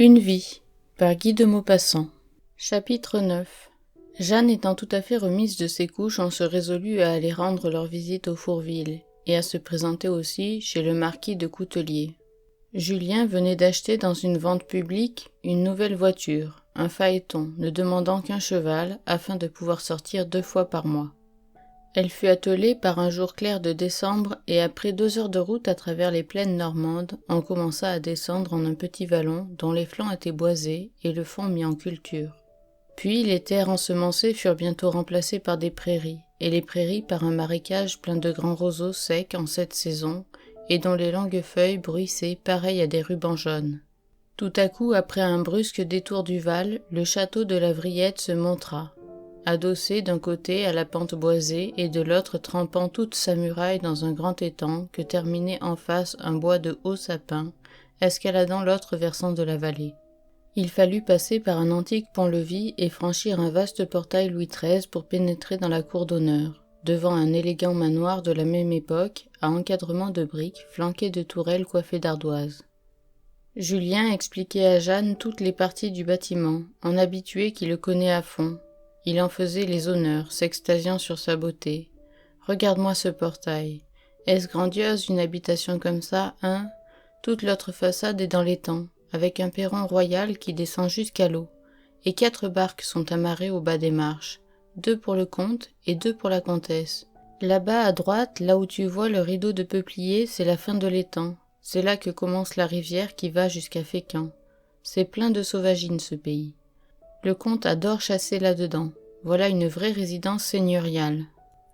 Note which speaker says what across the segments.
Speaker 1: Une vie, par Guy de Maupassant. Chapitre 9. Jeanne étant tout à fait remise de ses couches, on se résolut à aller rendre leur visite au Fourville, et à se présenter aussi chez le marquis de Coutelier. Julien venait d'acheter dans une vente publique une nouvelle voiture, un phaéton, ne demandant qu'un cheval, afin de pouvoir sortir 2 fois par mois. Elle fut attelée par un jour clair de décembre, et après 2 heures de route à travers les plaines normandes, on commença à descendre en un petit vallon dont les flancs étaient boisés et le fond mis en culture. Puis les terres ensemencées furent bientôt remplacées par des prairies, et les prairies par un marécage plein de grands roseaux secs en cette saison, et dont les longues feuilles bruissaient pareilles à des rubans jaunes. Tout à coup, après un brusque détour du Val, le château de la Vriette se montra, adossé d'un côté à la pente boisée et de l'autre trempant toute sa muraille dans un grand étang que terminait en face un bois de hauts sapins, escaladant l'autre versant de la vallée. Il fallut passer par un antique pont-levis et franchir un vaste portail Louis XIII pour pénétrer dans la cour d'honneur, devant un élégant manoir de la même époque, à encadrement de briques, flanqué de tourelles coiffées d'ardoises. Julien expliquait à Jeanne toutes les parties du bâtiment, en habitué qui le connaît à fond. Il en faisait les honneurs, s'extasiant sur sa beauté. « Regarde-moi ce portail. Est-ce grandiose une habitation comme ça, hein ? Toute l'autre façade est dans l'étang, avec un perron royal qui descend jusqu'à l'eau, et 4 barques sont amarrées au bas des marches, 2 pour le comte et 2 pour la comtesse. Là-bas à droite, là où tu vois le rideau de peupliers, c'est la fin de l'étang. C'est là que commence la rivière qui va jusqu'à Fécamp. C'est plein de sauvagines ce pays. Le comte adore chasser là-dedans. Voilà une vraie résidence seigneuriale. »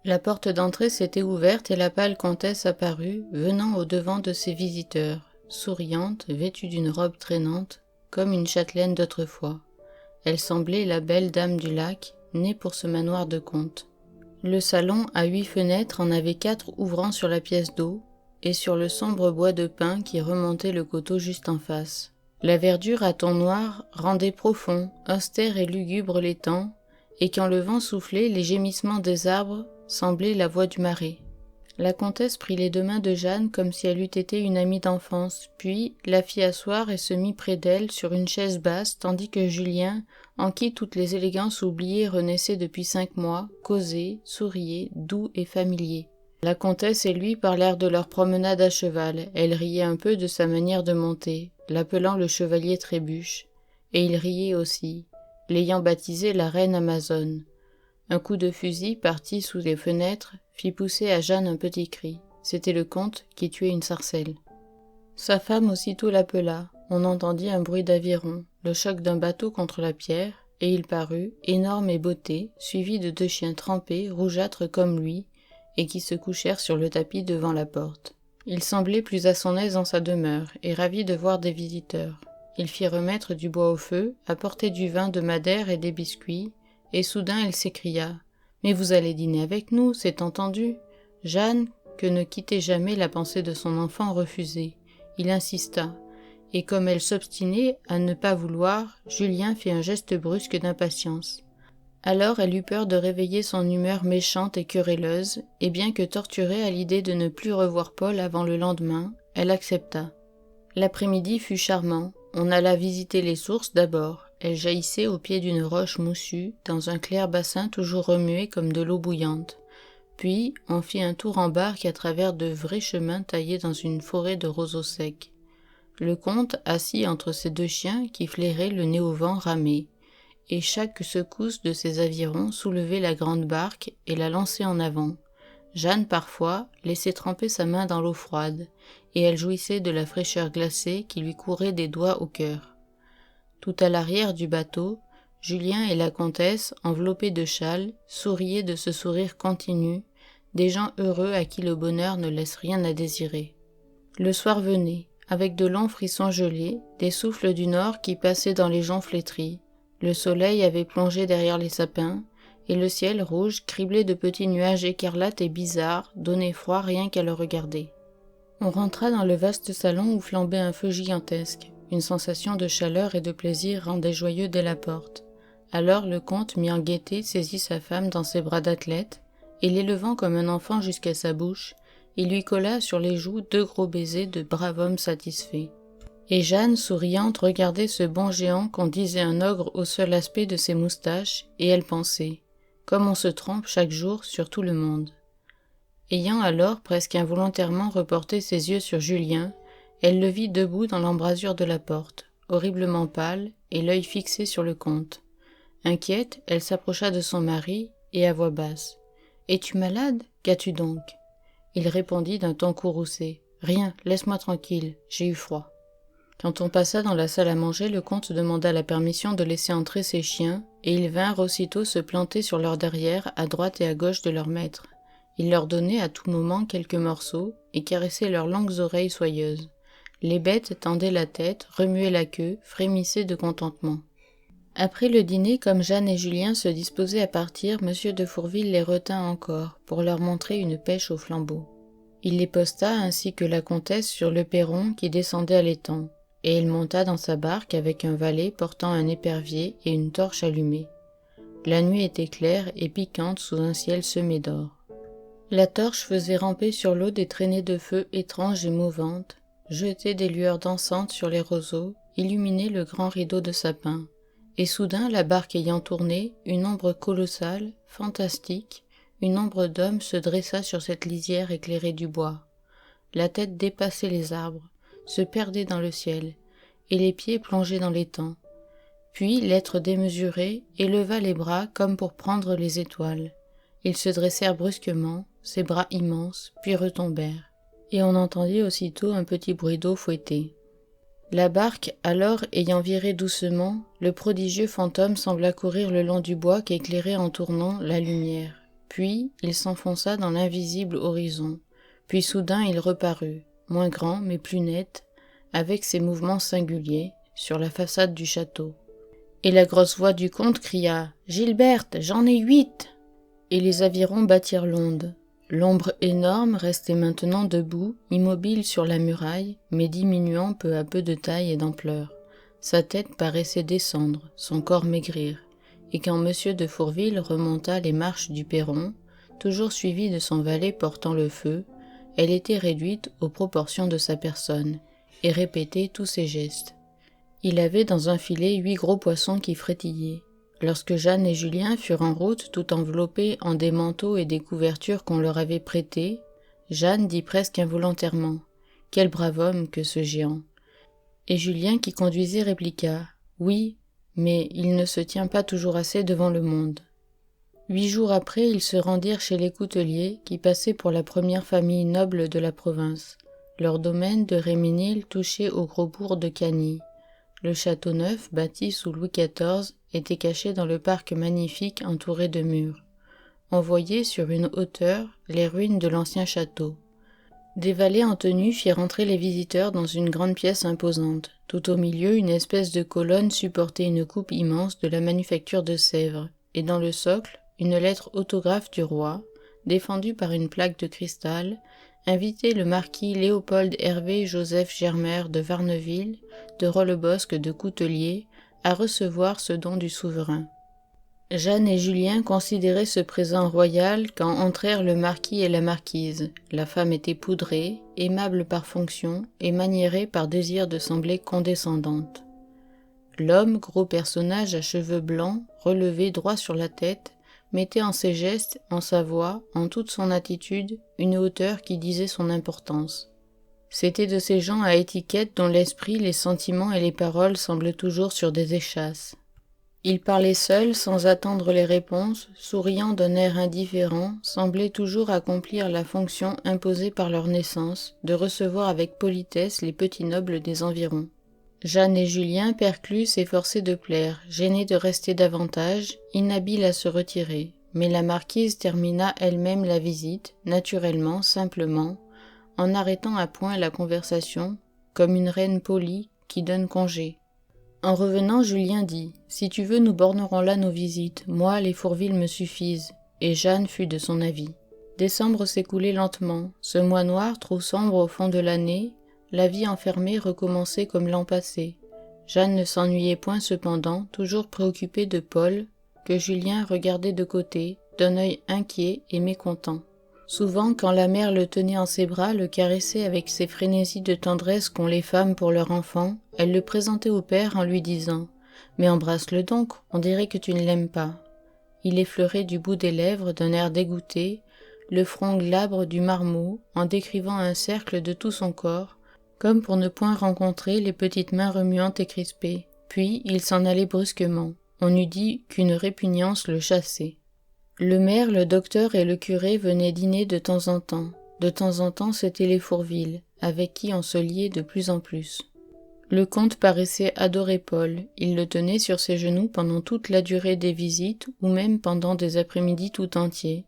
Speaker 1: La porte d'entrée s'était ouverte et la pâle comtesse apparut, venant au-devant de ses visiteurs, souriante, vêtue d'une robe traînante, comme une châtelaine d'autrefois. Elle semblait la belle dame du lac, née pour ce manoir de comte. Le salon, à 8 fenêtres, en avait 4 ouvrant sur la pièce d'eau, et sur le sombre bois de pin qui remontait le coteau juste en face. La verdure à tons noirs rendait profond, austère et lugubre l'étang, et quand le vent soufflait, les gémissements des arbres semblaient la voix du marais. La comtesse prit les 2 mains de Jeanne comme si elle eût été une amie d'enfance, puis la fit asseoir et se mit près d'elle sur une chaise basse, tandis que Julien, en qui toutes les élégances oubliées renaissaient depuis 5 mois, causait, souriait, doux et familier. La comtesse et lui parlèrent de leur promenade à cheval. Elle riait un peu de sa manière de monter, l'appelant le chevalier Trébuche, et il riait aussi, l'ayant baptisé la reine Amazone. Un coup de fusil, parti sous les fenêtres, fit pousser à Jeanne un petit cri. C'était le comte qui tuait une sarcelle. Sa femme aussitôt l'appela. On entendit un bruit d'aviron, le choc d'un bateau contre la pierre, et il parut, énorme et botté, suivi de 2 chiens trempés, rougeâtres comme lui, et qui se couchèrent sur le tapis devant la porte. Il semblait plus à son aise en sa demeure, et ravi de voir des visiteurs. Il fit remettre du bois au feu, apporter du vin de Madère et des biscuits, et soudain elle s'écria « Mais vous allez dîner avec nous, c'est entendu ?» Jeanne, que ne quittait jamais la pensée de son enfant, refusait. Il insista, et comme elle s'obstinait à ne pas vouloir, Julien fit un geste brusque d'impatience. Alors elle eut peur de réveiller son humeur méchante et querelleuse, et bien que torturée à l'idée de ne plus revoir Paul avant le lendemain, elle accepta. L'après-midi fut charmant. On alla visiter les sources d'abord. Elles jaillissaient au pied d'une roche moussue, dans un clair bassin toujours remué comme de l'eau bouillante. Puis on fit un tour en barque à travers de vrais chemins taillés dans une forêt de roseaux secs. Le comte, assis entre ses 2 chiens qui flairaient le nez au vent, ramait, et chaque secousse de ses avirons soulevait la grande barque et la lançait en avant. Jeanne, parfois, laissait tremper sa main dans l'eau froide, et elle jouissait de la fraîcheur glacée qui lui courait des doigts au cœur. Tout à l'arrière du bateau, Julien et la comtesse, enveloppés de châles, souriaient de ce sourire continu, des gens heureux à qui le bonheur ne laisse rien à désirer. Le soir venait, avec de longs frissons gelés, des souffles du nord qui passaient dans les joncs flétris. Le soleil avait plongé derrière les sapins, et le ciel rouge, criblé de petits nuages écarlates et bizarres, donnait froid rien qu'à le regarder. On rentra dans le vaste salon où flambait un feu gigantesque. Une sensation de chaleur et de plaisir rendait joyeux dès la porte. Alors le comte, mis en gaieté, saisit sa femme dans ses bras d'athlète, et l'élevant comme un enfant jusqu'à sa bouche, il lui colla sur les joues 2 gros baisers de brave homme satisfait. Et Jeanne, souriante, regardait ce bon géant qu'on disait un ogre au seul aspect de ses moustaches, et elle pensait, comme on se trompe chaque jour sur tout le monde. Ayant alors presque involontairement reporté ses yeux sur Julien, elle le vit debout dans l'embrasure de la porte, horriblement pâle et l'œil fixé sur le comte. Inquiète, elle s'approcha de son mari, et à voix basse. « Es-tu malade ? Qu'as-tu donc » Il répondit d'un ton courroucé. « Rien, laisse-moi tranquille, j'ai eu froid. » Quand on passa dans la salle à manger, le comte demanda la permission de laisser entrer ses chiens, et ils vinrent aussitôt se planter sur leur derrière, à droite et à gauche de leur maître. Il leur donnait à tout moment quelques morceaux, et caressait leurs longues oreilles soyeuses. Les bêtes tendaient la tête, remuaient la queue, frémissaient de contentement. Après le dîner, comme Jeanne et Julien se disposaient à partir, M. de Fourville les retint encore, pour leur montrer une pêche au flambeau. Il les posta ainsi que la comtesse sur le perron qui descendait à l'étang, et il monta dans sa barque avec un valet portant un épervier et une torche allumée. La nuit était claire et piquante sous un ciel semé d'or. La torche faisait ramper sur l'eau des traînées de feu étranges et mouvantes, jeter des lueurs dansantes sur les roseaux, illuminer le grand rideau de sapin. Et soudain, la barque ayant tourné, une ombre colossale, fantastique, une ombre d'homme se dressa sur cette lisière éclairée du bois. La tête dépassait les arbres, se perdait dans le ciel, et les pieds plongeaient dans l'étang. Puis l'être démesuré éleva les bras comme pour prendre les étoiles. Ils se dressèrent brusquement, ses bras immenses, puis retombèrent, et on entendit aussitôt un petit bruit d'eau fouettée. La barque, alors ayant viré doucement, le prodigieux fantôme sembla courir le long du bois qu'éclairait en tournant la lumière. Puis il s'enfonça dans l'invisible horizon. Puis soudain il reparut, moins grand mais plus net, avec ses mouvements singuliers, sur la façade du château. Et la grosse voix du comte cria « Gilberte, j'en ai 8 !» Et les avirons battirent l'onde. L'ombre énorme restait maintenant debout, immobile sur la muraille, mais diminuant peu à peu de taille et d'ampleur. Sa tête paraissait descendre, son corps maigrir, et quand M. de Fourville remonta les marches du perron, toujours suivi de son valet portant le feu, elle était réduite aux proportions de sa personne, et répétait tous ses gestes. Il avait dans un filet 8 gros poissons qui frétillaient. Lorsque Jeanne et Julien furent en route, tout enveloppés en des manteaux et des couvertures qu'on leur avait prêtés, Jeanne dit presque involontairement « Quel brave homme que ce géant !» Et Julien qui conduisait répliqua « Oui, mais il ne se tient pas toujours assez devant le monde. » 8 jours après, ils se rendirent chez les Couteliers, qui passaient pour la première famille noble de la province. Leur domaine de Réménil touchait au gros bourg de Cagny. Le château neuf, bâti sous Louis XIV, était caché dans le parc magnifique entouré de murs. On voyait sur une hauteur les ruines de l'ancien château. Des valets en tenue firent entrer les visiteurs dans une grande pièce imposante. Tout au milieu, une espèce de colonne supportait une coupe immense de la manufacture de Sèvres, et dans le socle, une lettre autographe du roi, défendue par une plaque de cristal, invitait le marquis Léopold Hervé Joseph Germer de Varneville, de Rollebosque de Coutelier, à recevoir ce don du souverain. Jeanne et Julien considéraient ce présent royal quand entrèrent le marquis et la marquise. La femme était poudrée, aimable par fonction et maniérée par désir de sembler condescendante. L'homme, gros personnage à cheveux blancs, relevé droit sur la tête, mettait en ses gestes, en sa voix, en toute son attitude, une hauteur qui disait son importance. C'étaient de ces gens à étiquette dont l'esprit, les sentiments et les paroles semblent toujours sur des échasses. Il parlait seul, sans attendre les réponses, souriant d'un air indifférent, semblait toujours accomplir la fonction imposée par leur naissance, de recevoir avec politesse les petits nobles des environs. Jeanne et Julien, perclus, s'efforçaient de plaire, gênés de rester davantage, inhabiles à se retirer. Mais la marquise termina elle-même la visite, naturellement, simplement, en arrêtant à point la conversation, comme une reine polie qui donne congé. En revenant, Julien dit « Si tu veux, nous bornerons là nos visites. Moi, les Fourville me suffisent. » Et Jeanne fut de son avis. Décembre s'écoulait lentement. Ce mois noir, trop sombre au fond de l'année, la vie enfermée recommençait comme l'an passé. Jeanne ne s'ennuyait point cependant, toujours préoccupée de Paul, que Julien regardait de côté, d'un œil inquiet et mécontent. Souvent, quand la mère le tenait en ses bras, le caressait avec ces frénésies de tendresse qu'ont les femmes pour leur enfant, elle le présentait au père en lui disant « Mais embrasse-le donc, on dirait que tu ne l'aimes pas. » Il effleurait du bout des lèvres, d'un air dégoûté, le front glabre du marmot, en décrivant un cercle de tout son corps, comme pour ne point rencontrer les petites mains remuantes et crispées. Puis il s'en allait brusquement. On eût dit qu'une répugnance le chassait. Le maire, le docteur et le curé venaient dîner de temps en temps. De temps en temps, c'étaient les Fourville, avec qui on se liait de plus en plus. Le comte paraissait adorer Paul. Il le tenait sur ses genoux pendant toute la durée des visites ou même pendant des après-midi tout entiers.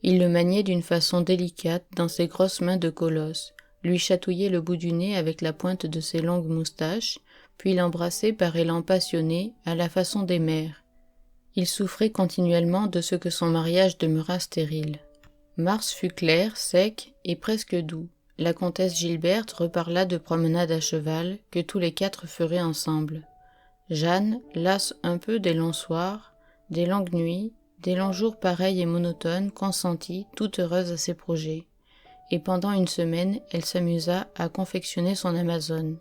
Speaker 1: Il le maniait d'une façon délicate dans ses grosses mains de colosse, lui chatouillait le bout du nez avec la pointe de ses longues moustaches, puis l'embrassait par élan passionné à la façon des mères. Il souffrait continuellement de ce que son mariage demeura stérile. Mars fut clair, sec et presque doux. La comtesse Gilberte reparla de promenades à cheval que tous les quatre feraient ensemble. Jeanne, lasse un peu des longs soirs, des longues nuits, des longs jours pareils et monotones, consentit, toute heureuse à ses projets. Et pendant une semaine, elle s'amusa à confectionner son Amazone.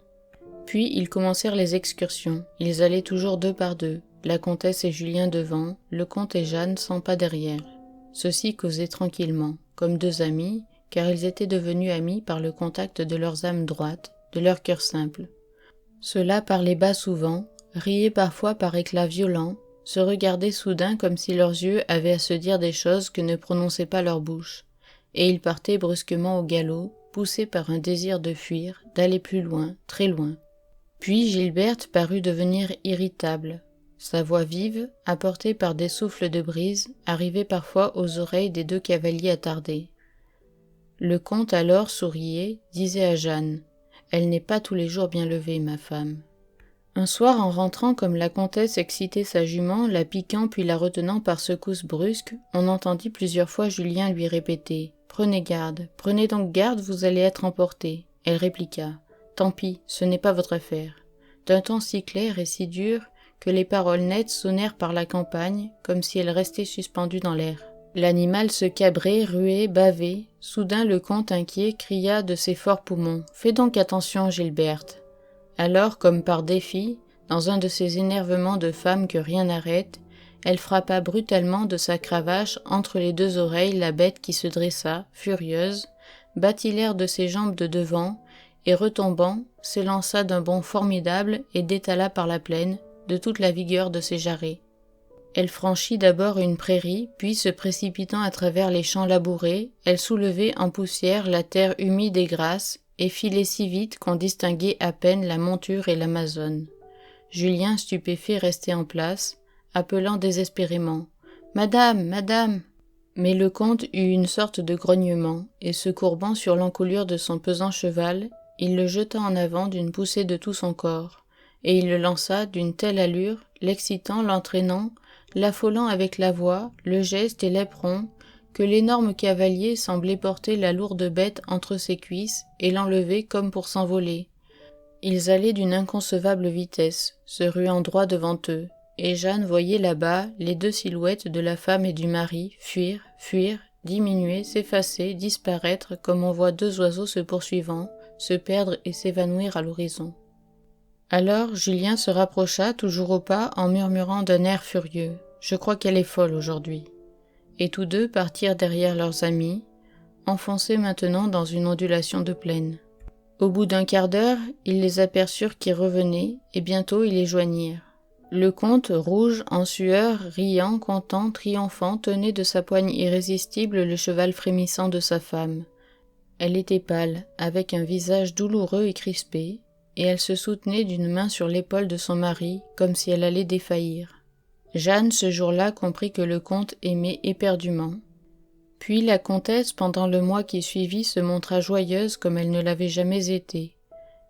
Speaker 1: Puis ils commencèrent les excursions. Ils allaient toujours deux par deux, la comtesse et Julien devant, le comte et Jeanne sans pas derrière. Ceux-ci causaient tranquillement, comme deux amis, car ils étaient devenus amis par le contact de leurs âmes droites, de leur cœur simple. Ceux-là parlaient bas souvent, riaient parfois par éclats violents, se regardaient soudain comme si leurs yeux avaient à se dire des choses que ne prononçait pas leur bouche, et ils partaient brusquement au galop, poussés par un désir de fuir, d'aller plus loin, très loin. Puis Gilberte parut devenir irritable. Sa voix vive, apportée par des souffles de brise, arrivait parfois aux oreilles des deux cavaliers attardés. Le comte alors souriait, disait à Jeanne « Elle n'est pas tous les jours bien levée, ma femme. » Un soir, en rentrant comme la comtesse excitait sa jument, la piquant puis la retenant par secousses brusques, on entendit plusieurs fois Julien lui répéter « Prenez donc garde, vous allez être emporté. » Elle répliqua « Tant pis, ce n'est pas votre affaire. » D'un ton si clair et si dur que les paroles nettes sonnèrent par la campagne, comme si elles restaient suspendues dans l'air. L'animal se cabrait, ruait, bavait. Soudain le comte inquiet cria de ses forts poumons « Fais donc attention, Gilberte !» Alors, comme par défi, dans un de ces énervements de femme que rien n'arrête, elle frappa brutalement de sa cravache entre les deux oreilles la bête qui se dressa, furieuse, battit l'air de ses jambes de devant, et retombant, s'élança d'un bond formidable et détala par la plaine, de toute la vigueur de ses jarrets. Elle franchit d'abord une prairie, puis se précipitant à travers les champs labourés, elle soulevait en poussière la terre humide et grasse, et filait si vite qu'on distinguait à peine la monture et l'Amazone. Julien, stupéfait, restait en place, appelant désespérément « Madame, madame !» Mais le comte eut une sorte de grognement, et se courbant sur l'encolure de son pesant cheval, il le jeta en avant d'une poussée de tout son corps, et il le lança d'une telle allure, l'excitant, l'entraînant, l'affolant avec la voix, le geste et l'éperon, que l'énorme cavalier semblait porter la lourde bête entre ses cuisses et l'enlever comme pour s'envoler. Ils allaient d'une inconcevable vitesse, se ruant droit devant eux, et Jeanne voyait là-bas les deux silhouettes de la femme et du mari fuir, diminuer, s'effacer, disparaître comme on voit deux oiseaux se poursuivant, se perdre et s'évanouir à l'horizon. Alors Julien se rapprocha toujours au pas en murmurant d'un air furieux « Je crois qu'elle est folle aujourd'hui ». Et tous deux partirent derrière leurs amis, enfoncés maintenant dans une ondulation de plaine. Au bout d'un quart d'heure, ils les aperçurent qui revenaient, et bientôt ils les joignirent. Le comte, rouge, en sueur, riant, content, triomphant, tenait de sa poigne irrésistible le cheval frémissant de sa femme. Elle était pâle, avec un visage douloureux et crispé, et elle se soutenait d'une main sur l'épaule de son mari, comme si elle allait défaillir. Jeanne, ce jour-là, comprit que le comte aimait éperdument. Puis la comtesse, pendant le mois qui suivit, se montra joyeuse comme elle ne l'avait jamais été.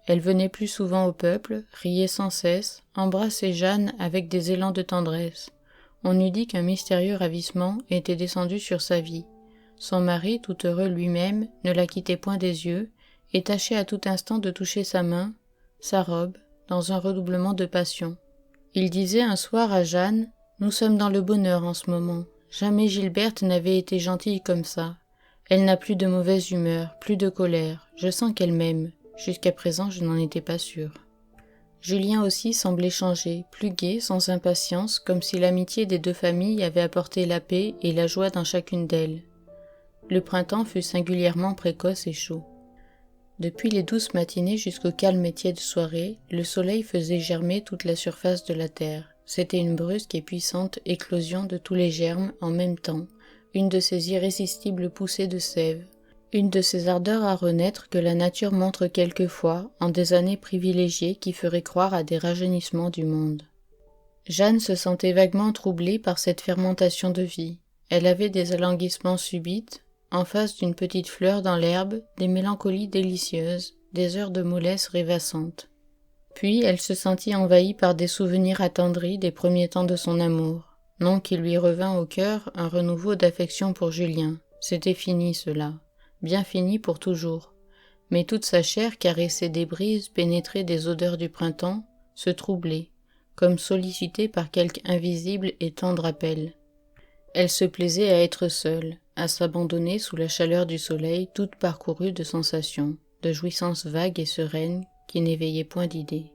Speaker 1: Elle venait plus souvent au peuple, riait sans cesse, embrassait Jeanne avec des élans de tendresse. On eût dit qu'un mystérieux ravissement était descendu sur sa vie. Son mari, tout heureux lui-même, ne la quittait point des yeux, et tâchait à tout instant de toucher sa main, sa robe, dans un redoublement de passion. Il disait un soir à Jeanne « Nous sommes dans le bonheur en ce moment. Jamais Gilberte n'avait été gentille comme ça. Elle n'a plus de mauvaise humeur, plus de colère. Je sens qu'elle m'aime. Jusqu'à présent, je n'en étais pas sûre. Julien aussi semblait changer, plus gai, sans impatience, comme si l'amitié des deux familles avait apporté la paix et la joie dans chacune d'elles. Le printemps fut singulièrement précoce et chaud. Depuis les douces matinées jusqu'aux calmes et tièdes soirées, le soleil faisait germer toute la surface de la terre. C'était une brusque et puissante éclosion de tous les germes en même temps, une de ces irrésistibles poussées de sève, une de ces ardeurs à renaître que la nature montre quelquefois en des années privilégiées qui feraient croire à des rajeunissements du monde. Jeanne se sentait vaguement troublée par cette fermentation de vie. Elle avait des alanguissements subites, en face d'une petite fleur dans l'herbe, des mélancolies délicieuses, des heures de mollesse rêvassantes. Puis elle se sentit envahie par des souvenirs attendris des premiers temps de son amour. Non qu'il lui revint au cœur un renouveau d'affection pour Julien. C'était fini cela, bien fini pour toujours. Mais toute sa chair caressée des brises pénétrée des odeurs du printemps, se troublait, comme sollicitée par quelque invisible et tendre appel. Elle se plaisait à être seule, à s'abandonner sous la chaleur du soleil toute parcourue de sensations, de jouissances vagues et sereines qui n'éveillaient point d'idées.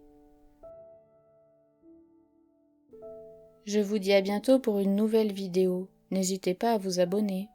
Speaker 1: Je vous dis à bientôt pour une nouvelle vidéo. N'hésitez pas à vous abonner.